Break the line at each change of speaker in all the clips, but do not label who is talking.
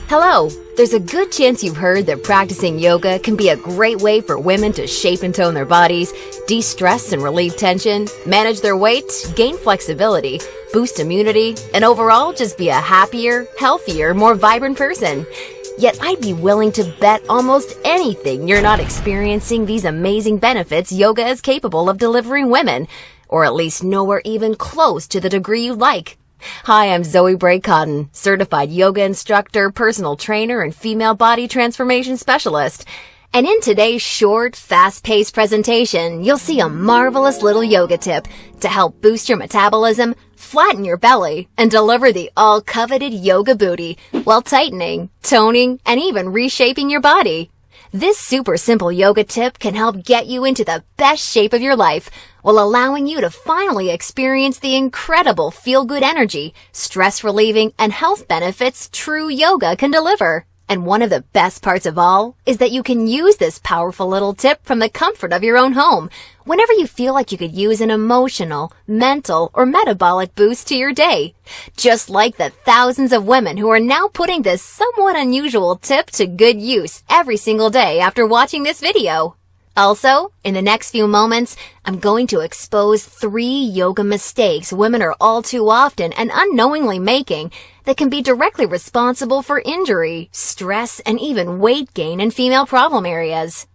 Hello! There's a good chance you've heard that practicing yoga can be a great way for women to shape and tone their bodies, de-stress and relieve tension, manage their weight, gain flexibility, boost immunity, and overall just be a happier, healthier, more vibrant person. Yet I'd be willing to bet almost anything you're not experiencing these amazing benefits yoga is capable of delivering women, or at least nowhere even close to the degree you'd like. Hi, I'm Zoe Bray-Cotton, certified yoga instructor, personal trainer, and female body transformation specialist. And in today's short, fast-paced presentation, you'll see a marvelous little yoga tip to help boost your metabolism, flatten your belly, and deliver the all-coveted yoga booty while tightening, toning, and even reshaping your body. This super simple yoga tip can help get you into the best shape of your life while allowing you to finally experience the incredible feel-good energy, stress-relieving, and health benefits true yoga can deliver. And one of the best parts of all is that you can use this powerful little tip from the comfort of your own home whenever you feel like you could use an emotional, mental, or metabolic boost to your day. Just like the thousands of women who are now putting this somewhat unusual tip to good use every single day after watching this video. Also, in the next few moments, I'm going to expose 3 yoga mistakes women are all too often and unknowingly making that can be directly responsible for injury, stress, and even weight gain in female problem areas.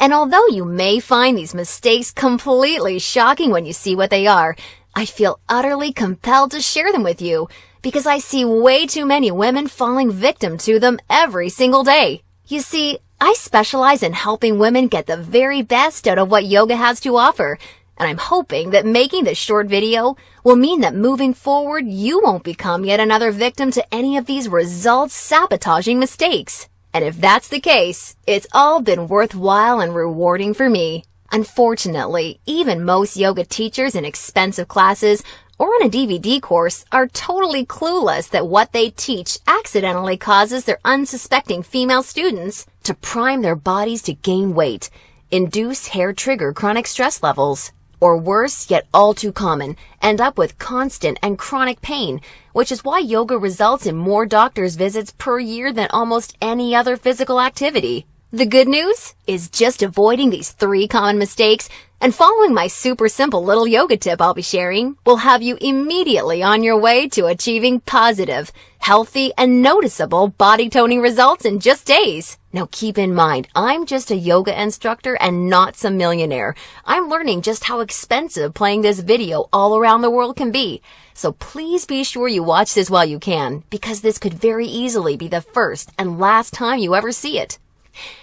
And although you may find these mistakes completely shocking when you see what they are, I feel utterly compelled to share them with you because I see way too many women falling victim to them every single day. You see, I specialize in helping women get the very best out of what yoga has to offer, and I'm hoping that making this short video will mean that moving forward you won't become yet another victim to any of these results-sabotaging mistakes. And if that's the case, it's all been worthwhile and rewarding for me. Unfortunately, even most yoga teachers in expensive classes or on a DVD course are totally clueless that what they teach accidentally causes their unsuspecting female students to prime their bodies to gain weight, induce hair-trigger chronic stress levels, or worse, yet all too common, end up with constant and chronic pain, which is why yoga results in more doctor's visits per year than almost any other physical activity. The good news is just avoiding these 3 common mistakes and following my super simple little yoga tip I'll be sharing will have you immediately on your way to achieving positive, healthy, and noticeable body toning results in just days. Now keep in mind, I'm just a yoga instructor and not some millionaire. I'm learning just how expensive playing this video all around the world can be. So please be sure you watch this while you can, because this could very easily be the first and last time you ever see it.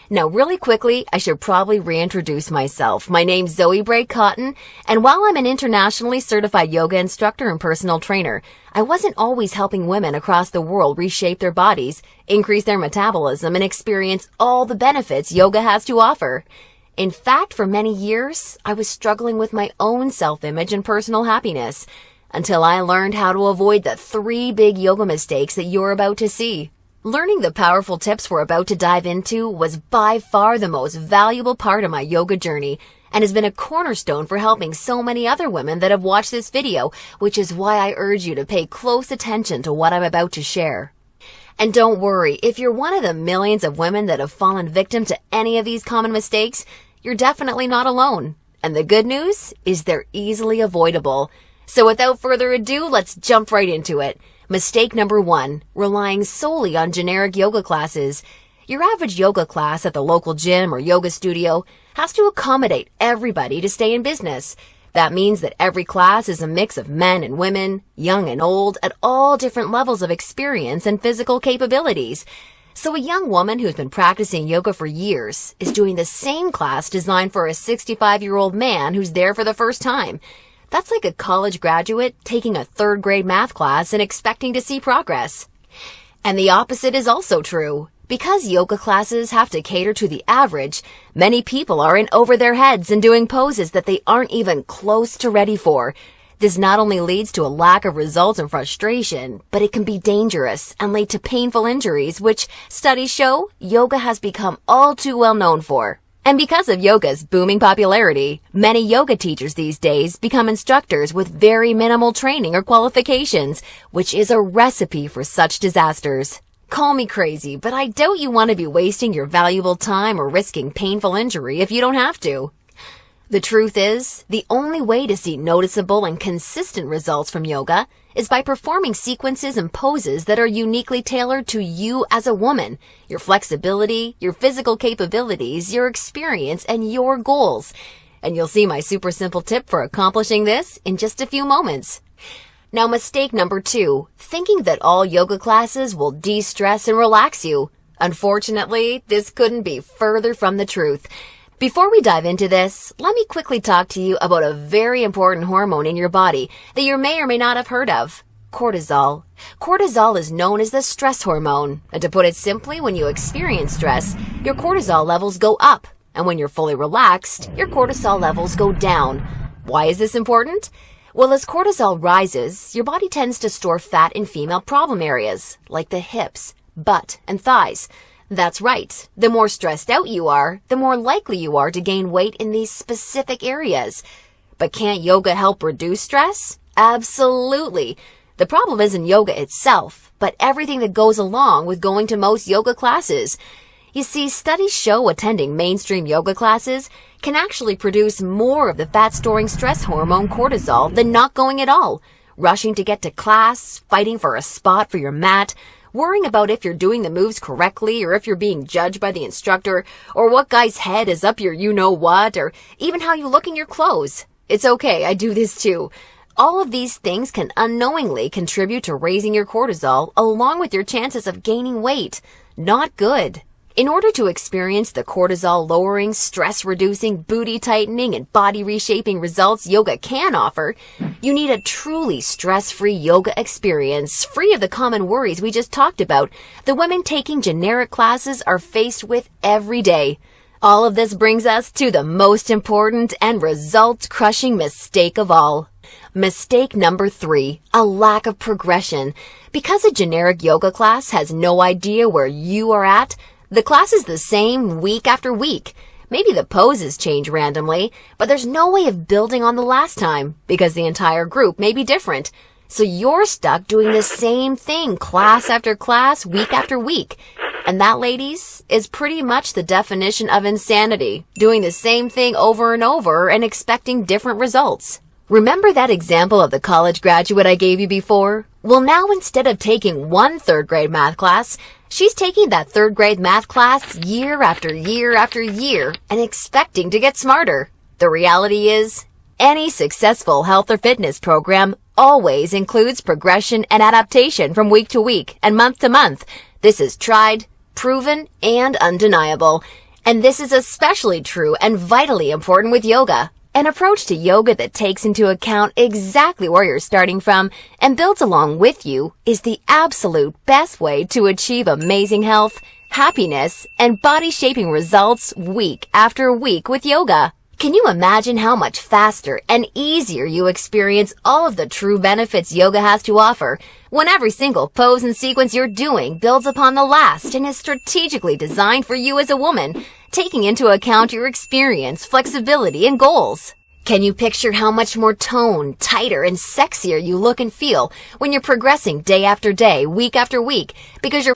Now, really quickly, I should probably reintroduce myself. My name's Zoe Bray-Cotton, and while I'm an internationally certified yoga instructor and personal trainer, I wasn't always helping women across the world reshape their bodies, increase their metabolism, and experience all the benefits yoga has to offer. In fact, for many years, I was struggling with my own self-image and personal happiness, until I learned how to avoid the 3 big yoga mistakes that you're about to see. Learning the powerful tips we're about to dive into was by far the most valuable part of my yoga journey and has been a cornerstone for helping so many other women that have watched this video, which is why I urge you to pay close attention to what I'm about to share. And don't worry, if you're one of the millions of women that have fallen victim to any of these common mistakes, you're definitely not alone. And the good news is they're easily avoidable. So without further ado, let's jump right into it. Mistake number 1, relying solely on generic yoga classes. Your average yoga class at the local gym or yoga studio has to accommodate everybody to stay in business. That means that every class is a mix of men and women, young and old, at all different levels of experience and physical capabilities. So a young woman who's been practicing yoga for years is doing the same class designed for a 65-year-old man who's there for the first time. That's like a college graduate taking a 3rd grade math class and expecting to see progress. And the opposite is also true. Because yoga classes have to cater to the average, many people are in over their heads and doing poses that they aren't even close to ready for. This not only leads to a lack of results and frustration, but it can be dangerous and lead to painful injuries, which studies show yoga has become all too well known for. And because of yoga's booming popularity, many yoga teachers these days become instructors with very minimal training or qualifications, which is a recipe for such disasters. Call me crazy, but I doubt you want to be wasting your valuable time or risking painful injury if you don't have to. The truth is, the only way to see noticeable and consistent results from yoga is by performing sequences and poses that are uniquely tailored to you as a woman, your flexibility, your physical capabilities, your experience, and your goals. And you'll see my super simple tip for accomplishing this in just a few moments. Now, mistake number 2, thinking that all yoga classes will de-stress and relax you. Unfortunately, this couldn't be further from the truth. Before we dive into this, let me quickly talk to you about a very important hormone in your body that you may or may not have heard of: cortisol. Cortisol is known as the stress hormone, and to put it simply, when you experience stress, your cortisol levels go up, and when you're fully relaxed, your cortisol levels go down. Why is this important? Well, as cortisol rises, your body tends to store fat in female problem areas, like the hips, butt, and thighs. That's right. The more stressed out you are, the more likely you are to gain weight in these specific areas. But can't yoga help reduce stress? Absolutely. The problem isn't yoga itself, but everything that goes along with going to most yoga classes. You see, studies show attending mainstream yoga classes can actually produce more of the fat-storing stress hormone cortisol than not going at all. Rushing to get to class, fighting for a spot for your mat, worrying about if you're doing the moves correctly or if you're being judged by the instructor, or what guy's head is up your you-know-what, or even how you look in your clothes. It's okay, I do this too. All of these things can unknowingly contribute to raising your cortisol along with your chances of gaining weight. Not good. In order to experience the cortisol-lowering, stress-reducing, booty-tightening, and body-reshaping results yoga can offer, you need a truly stress-free yoga experience, free of the common worries we just talked about the women taking generic classes are faced with every day. All of this brings us to the most important and result-crushing mistake of all. Mistake number 3, a lack of progression. Because a generic yoga class has no idea where you are at, the class is the same week after week. Maybe the poses change randomly, but there's no way of building on the last time because the entire group may be different. So you're stuck doing the same thing class after class, week after week. And that, ladies, is pretty much the definition of insanity, doing the same thing over and over and expecting different results. Remember that example of the college graduate I gave you before? Well, now instead of taking one third-grade math class, she's taking that third-grade math class year after year after year and expecting to get smarter. The reality is, any successful health or fitness program always includes progression and adaptation from week to week and month to month. This is tried, proven, and undeniable. And this is especially true and vitally important with yoga. An approach to yoga that takes into account exactly where you're starting from and builds along with you is the absolute best way to achieve amazing health, happiness, and body-shaping results week after week with yoga. Can you imagine how much faster and easier you experience all of the true benefits yoga has to offer when every single pose and sequence you're doing builds upon the last and is strategically designed for you as a woman, taking into account your experience, flexibility, and goals? Can you picture how much more toned, tighter, and sexier you look and feel when you're progressing day after day, week after week, because you're